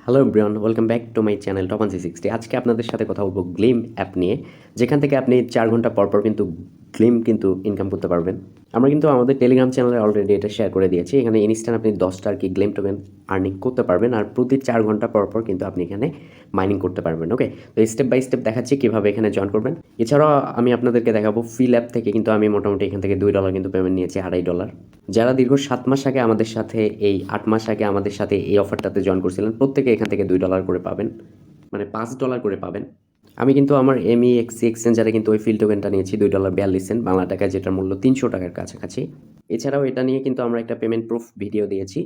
Hello everyone, welcome back to my channel top 360। আজকে আপনাদের সাথে কথা বলবো গ্লিম অ্যাপ নিয়ে, যেখান থেকে আপনি 4 ঘন্টা পর পর কিন্তু গ্লিম কিন্তু ইনকাম করতে পারবেন। আমরা কিন্তু আমাদের টেলিগ্রাম চ্যানেলে অলরেডি এটা শেয়ার করে দিয়েছি। এখানে ইনস্ট্যান্ট আপনি 10টা আর কি গ্লিম টোকেন আর্নিং করতে পারবেন, আর প্রতি 4 ঘন্টা পর পর কিন্তু আপনি এখানে মাইনিং করতে পারবেন। ওকে, তো স্টেপ বাই স্টেপ দেখাচ্ছি কীভাবে এখানে জয়েন করবেন। এছাড়াও আমি আপনাদেরকে দেখাবো ফিল অ্যাপ থেকে কিন্তু আমি মোটামুটি এখান থেকে $2 কিন্তু পেমেন্ট নিয়েছি, $2.5। যারা দীর্ঘ 7 মাস আগে আমাদের সাথে, এই 8 মাস আগে আমাদের সাথে এই অফারটাতে জয়েন করছিলেন, প্রত্যেকে এখান থেকে $2 করে পাবেন, মানে $5 করে পাবেন। আমি কিন্তু আমার MEXC এক্সচেঞ্জারে কিন্তু ওই ফিল টোকেনটা নিয়েছি $2.42 বাংলা টাকায়, যেটার মূল্য 300 টাকার কাছাকাছি। এছাড়াও এটা নিয়ে কিন্তু আমরা একটা পেমেন্ট প্রুফ ভিডিও দিয়েছি।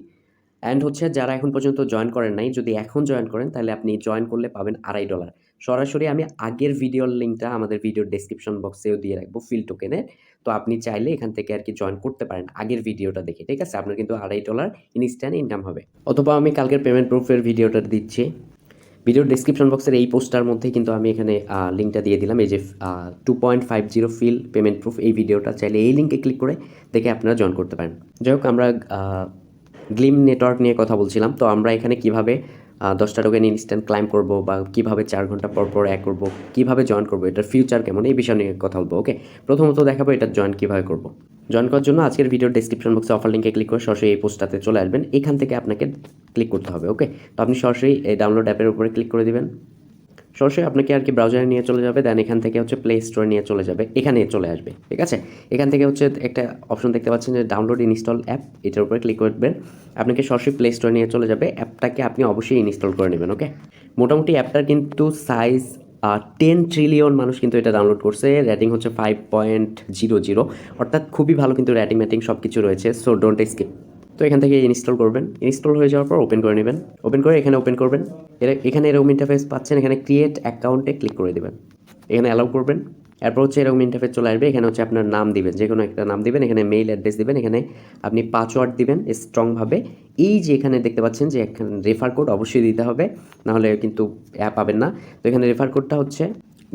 অ্যান্ড হচ্ছে যারা এখন পর্যন্ত জয়েন করেন নাই, যদি এখন জয়েন করেন তাহলে আপনি জয়েন করলে পাবেন $2.5। সরাসরি আমি আগের ভিডিওর লিঙ্কটা আমাদের ভিডিওর ডেসক্রিপশন বক্সেও দিয়ে রাখবো ফিল টোকেনের। তো আপনি চাইলে এখান থেকে আর কি জয়েন করতে পারেন আগের ভিডিওটা দেখে, ঠিক আছে? আপনার কিন্তু $2.5 ইনস্ট্যান্ট ইনকাম হবে। অথবা আমি কালকের পেমেন্ট প্রুফের ভিডিওটা দিচ্ছি ভিডিওর ডেসক্রিপশন বক্সের এই পোস্টটার মধ্যে, কিন্তু আমি এখানে লিঙ্কটা দিয়ে দিলাম। এই যে 2.50 ফিল পেমেন্ট প্রুফ, এই ভিডিওটা চাইলে এই লিঙ্কে ক্লিক করে দেখে আপনারা জয়েন করতে পারেন। যাই হোক, আমরা গ্লিম নেটওয়ার্ক নিয়ে কথা বলছিলাম। তো আমরা এখানে কিভাবে 10টা টোকেন ইনস্ট্যান্ট ক্লাইম করব, বা কিভাবে 4 ঘন্টা পর পর অ্যাড করব, কিভাবে জয়েন করব, এটার ফিউচার কেমন, এই বিষয় নিয়ে কথা বলবো। ওকে, প্রথমত দেখাবো এটা জয়েন কীভাবে করব। জয়েন করার জন্য আজকের ভিডিওর ডেসক্রিপশন বক্সে অফার লিঙ্কে ক্লিক করে সরাসরি এই পোস্টটাতে চলে আসবেন। এখান থেকে আপনাকে ক্লিক করতে হবে। ওকে, তো আপনি সরাসরি এই ডাউনলোড অ্যাপের উপরে ক্লিক করে দিবেন। সরাসরি আপনাকে আর কি ব্রাউজারে নিয়ে চলে যাবে, দেন এখান থেকে হচ্ছে প্লে স্টোরে নিয়ে চলে যাবে, এখানে চলে আসবে, ঠিক আছে? এখান থেকে হচ্ছে একটা অপশন দেখতে পাচ্ছেন যে ডাউনলোড ইনস্টল অ্যাপ, এটার উপরে ক্লিক করবেন। আপনাকে সরাসরি প্লে স্টোরে নিয়ে চলে যাবে। অ্যাপটাকে আপনি অবশ্যই ইনস্টল করে নেবেন। ওকে, মোটামুটি অ্যাপটার কিন্তু সাইজ 10 ট্রিলিয়ন মানুষ কিন্তু এটা ডাউনলোড করছে। রেটিং হচ্ছে 5.00, অর্থাৎ খুবই ভালো কিন্তু রেটিং সব কিছু রয়েছে। So don't skip. তো এখান থেকে ইনস্টল করবেন। ইনস্টল হয়ে যাওয়ার পর ওপেন করে নেবেন। ওপেন করে এখানে ওপেন করবেন। এখানে এরকম ইন্টারফেস পাচ্ছেন, এখানে ক্রিয়েট অ্যাকাউন্টে ক্লিক করে দেবেন, এখানে অ্যালাউ করবেন। এরপর হচ্ছে এরকম ইন্টারফেস চলে আসবে। এখানে হচ্ছে আপনার নাম দিবেন, যে কোনো একটা নাম দিবেন, এখানে মেইল অ্যাড্রেস দিবেন, এখানে আপনি পাসওয়ার্ড দিবেন স্ট্রংভাবে। এই যে এখানে দেখতে পাচ্ছেন যে এখানে রেফার কোড অবশ্যই দিতে হবে, নাহলে কিন্তু অ্যাপ পাবেন না। তো এখানে রেফার কোডটা হচ্ছে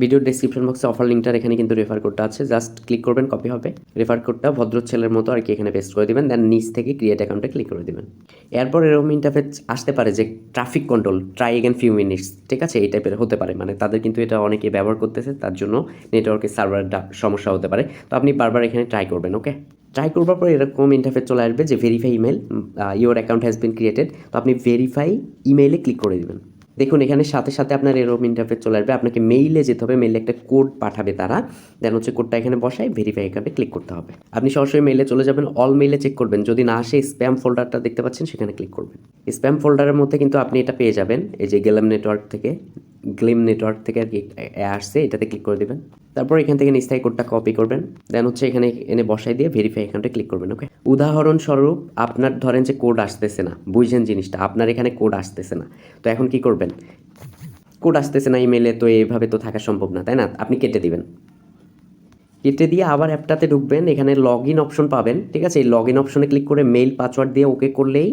ভিডিওর ডেসক্রিপশন বক্সে অফার লিঙ্কটার এখানে কিন্তু রেফার কোডটা আছে, জাস্ট ক্লিক করবেন, কপি হবে। রেফার কোডটা ভদ্র ছেলের মতো আর কি এখানে পেস্ট করে দিবেন, দেন নিচ থেকে ক্রিয়েট অ্যাকাউন্টে ক্লিক করে দিবেন। এরপর এরকম ইন্টারফেস আসতে পারে যে traffic control, try again few minutes, ঠিক আছে? এই টাইপের হতে পারে, মানে তাদের কিন্তু এটা অনেকে ব্যবহার করতেছে, তার জন্য নেটওয়ার্কের সার্ভার সমস্যা হতে পারে। তো আপনি বারবার এখানে ট্রাই করবেন। ওকে, ট্রাই করবার পর এরকম ইন্টারফেস চলে আসবে যে verify email, your account has been created. তো আপনি ভেরিফাই ইমেইলে ক্লিক করে দেবেন। দেখুন এখানে সাথে সাথে আপনার এরকম ইন্টারফেস চলে আসবে। আপনাকে মেইলে যেতে হবে, মেইলে একটা কোড পাঠাবে তারা, দেন হচ্ছে কোডটা এখানে বসায় ভেরিফাই অ্যাকাউন্টে ক্লিক করতে হবে। আপনি সরাসরি মেইলে চলে যাবেন, অল মেইলে চেক করবেন, যদি না আসে স্প্যাম ফোল্ডারটা দেখতে পাচ্ছেন সেখানে ক্লিক করবেন। স্প্যাম ফোল্ডারের মধ্যে কিন্তু আপনি এটা পেয়ে যাবেন, এই যে গ্লিম নেটওয়ার্ক থেকে আর কি আসছে, এটাতে ক্লিক করে দেবেন। তারপর এখান থেকে নিস্তাই কোডটা কপি করবেন, দেন হচ্ছে এখানে এনে বসাই দিয়ে ভেরিফাই অ্যাকাউন্টে ক্লিক করবেন। ওকে, উদাহরণস্বরূপ আপনার ধরেন যে কোড আসতেছে না, বুঝছেন জিনিসটা, আপনার এখানে কোড আসতেছে না, তো এখন কি করবেন? কোড আসতেছে না ইমেলে, তো এইভাবে তো থাকা সম্ভব না, তাই না? আপনি কেটে দিবেন। কেটে দিয়ে আবার অ্যাপটাতে ঢুকবেন, এখানে লগ ইন অপশন পাবেন, ঠিক আছে? এই লগ ইন অপশনে ক্লিক করে মেইল পাসওয়ার্ড দিয়ে ওকে করলেই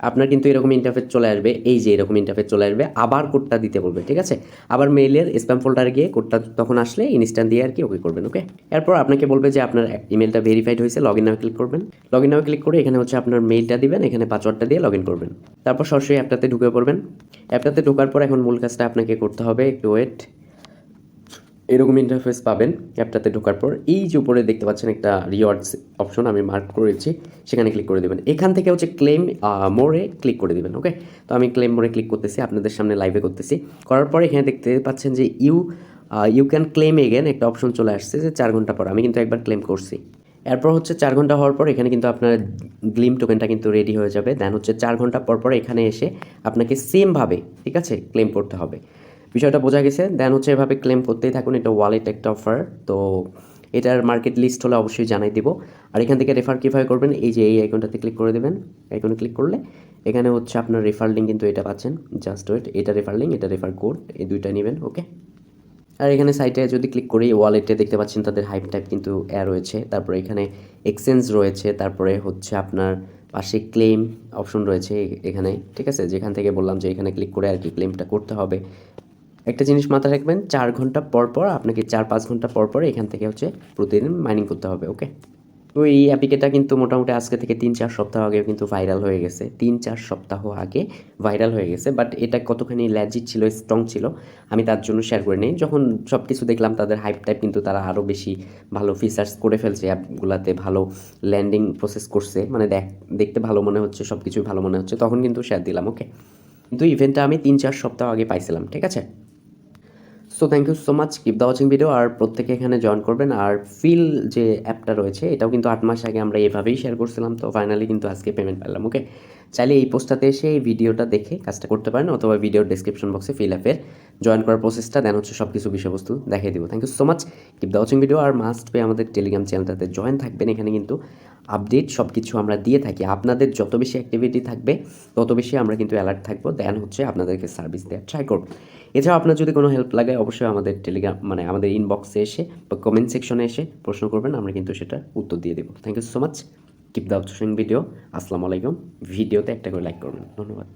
আপনার কিন্তু এরকম ইন্টারফেস চলে আসবে। এই যে এরকম ইন্টারফেস চলে আসবে, আবার কোডটা দিতে বলবে, ঠিক আছে? আবার মেইলের স্প্যাম ফোল্ডারে গিয়ে কোডটা তখন আসলে ইনস্ট্যান্ট দিয়ে আর কি ওকে করবেন। ওকে, এরপর আপনাকে বলবে যে আপনার ইমেলটা ভেরিফাইড হয়েছে, লগ ইন নাও ক্লিক করবেন। লগ ইন নাও ক্লিক করে এখানে হচ্ছে আপনার মেইলটা দিবেন, এখানে পাসওয়ার্ডটা দিয়ে লগ ইন করবেন। তারপর সরাসরি অ্যাপটাতে ঢুকে পড়বেন। অ্যাপটাতে ঢোকার পর এখন মূল কাজটা আপনাকে করতে হবে, একটু ওয়েট। এরকম ইন্টারফেস পাবেন অ্যাপটাতে ঢোকার পর। এই যে উপরে দেখতে পাচ্ছেন একটা রিওয়ার্ডস অপশন আমি মার্ক করেছি, সেখানে ক্লিক করে দেবেন। এখান থেকে হচ্ছে ক্লেম মোরে ক্লিক করে দেবেন। ওকে, তো আমি ক্লেম মোরে ক্লিক করতেছি, আপনাদের সামনে লাইভে করতেছি। করার পর এখানে দেখতে পাচ্ছেন যে ইউ ক্যান ক্লেম এগেন একটা অপশন চলে আসছে, যে 4 ঘন্টা পর। আমি কিন্তু একবার ক্লেম করছি। এরপর হচ্ছে 4 ঘন্টা হওয়ার পর এখানে কিন্তু আপনার গ্লিম টোকেনটা কিন্তু রেডি হয়ে যাবে। দেন হচ্ছে 4 ঘন্টা পর পর এখানে এসে আপনাকে সেমভাবে, ঠিক আছে, ক্লেম করতে হবে। বিষয়টা বোঝা গেছে? দেন হচ্ছে এভাবে ক্লেম করতেই থাকুন। এটা ওয়ালেট একটা অফার, তো এটার মার্কেট লিস্ট হলে অবশ্যই জানাই দিব। আর এখান থেকে রেফার কীভাবে করবেন, এই যে এই আইকনটাতে ক্লিক করে দেবেন। আইকনে ক্লিক করলে এখানে হচ্ছে আপনার রেফার লিঙ্ক কিন্তু এটা পাচ্ছেন, জাস্ট ওয়েট। এটা রেফার লিঙ্ক, এটা রেফার কোড, এই দুইটা নেবেন। ওকে, আর এখানে সাইটে যদি ক্লিক করি, ওয়ালেটে দেখতে পাচ্ছেন তাদের হাইপ টাইপ কিন্তু রয়েছে। তারপরে এখানে এক্সচেঞ্জ রয়েছে, তারপরে হচ্ছে আপনার পাশে ক্লেম অপশন রয়েছে এখানে, ঠিক আছে? যেখান থেকে বললাম যে এখানে ক্লিক করে আর কি ক্লেমটা করতে হবে। একটা জিনিস মাথায় রাখবেন, 4 ঘন্টা পর পর আপনাকে 4-5 ঘন্টা পর পর এখান থেকে হচ্ছে প্রতিদিন মাইনিং করতে হবে। ওকে, তো এই অ্যাপ্লিকেটা কিন্তু মোটামুটি আজকে থেকে 3-4 সপ্তাহ আগে কিন্তু ভাইরাল হয়ে গেছে। 3-4 সপ্তাহ আগে ভাইরাল হয়ে গেছে। বাট এটা কতখানি লেজিট ছিল, স্ট্রং ছিল আমি তার জন্য শেয়ার করে নেই। যখন সব কিছু দেখলাম তাদের হাইপ টাইপ কিন্তু তারা আরও বেশি ভালো ফিচার্স করে ফেলছে অ্যাপগুলাতে, ভালো ল্যান্ডিং প্রসেস করছে। মানে দেখতে ভালো মনে হচ্ছে, সব কিছুই ভালো মনে হচ্ছে। তখন কিন্তু শেয়ার দিলাম, ওকে? কিন্তু ইভেন্টটা আমি 3-4 সপ্তাহ আগে পাইছিলাম, ঠিক আছে? So thank you so much, keep the watching video. আর প্রত্যেকে এখানে জয়েন করবেন। আর ফিল যে অ্যাপটা রয়েছে এটাও কিন্তু 8 মাস আগে আমরা এভাবেই শেয়ার করছিলাম, তো ফাইনালি কিন্তু আজকে পেমেন্ট পেলাম, ওকে? চাইলে এই পোস্টটাতে এসে এই ভিডিওটা দেখে কাজটা করতে পারেন, অথবা ভিডিওর ডেসক্রিপশন বক্সে ফিল অ্যাপের জয়েন করার প্রসেসটা দেন হচ্ছে সব কিছু বিষয়বস্তু দেখিয়ে দিব। Thank you so much, keep the watching video. আর মাস্ট পে আমাদের টেলিগ্রাম চ্যানেলটাতে জয়েন থাকবেন। এখানে কিন্তু আপডেট সব কিছু আমরা দিয়ে থাকি। আপনাদের যত বেশি অ্যাক্টিভিটি থাকবে তত বেশি আমরা কিন্তু অ্যালার্ট থাকবো, দেন হচ্ছে আপনাদেরকে সার্ভিস দেওয়ার ট্রাই করব। এছাড়াও আপনার যদি কোনো হেল্প লাগে অবশ্যই আমাদের টেলিগ্রাম মানে আমাদের ইনবক্সে এসে বা কমেন্ট সেকশনে এসে প্রশ্ন করবেন, আমরা কিন্তু সেটা উত্তর দিয়ে দেবো। Thank you so much, keep the watching video. আসসালামু আলাইকুম। ভিডিওতে একটা করে লাইক করবেন, ধন্যবাদ।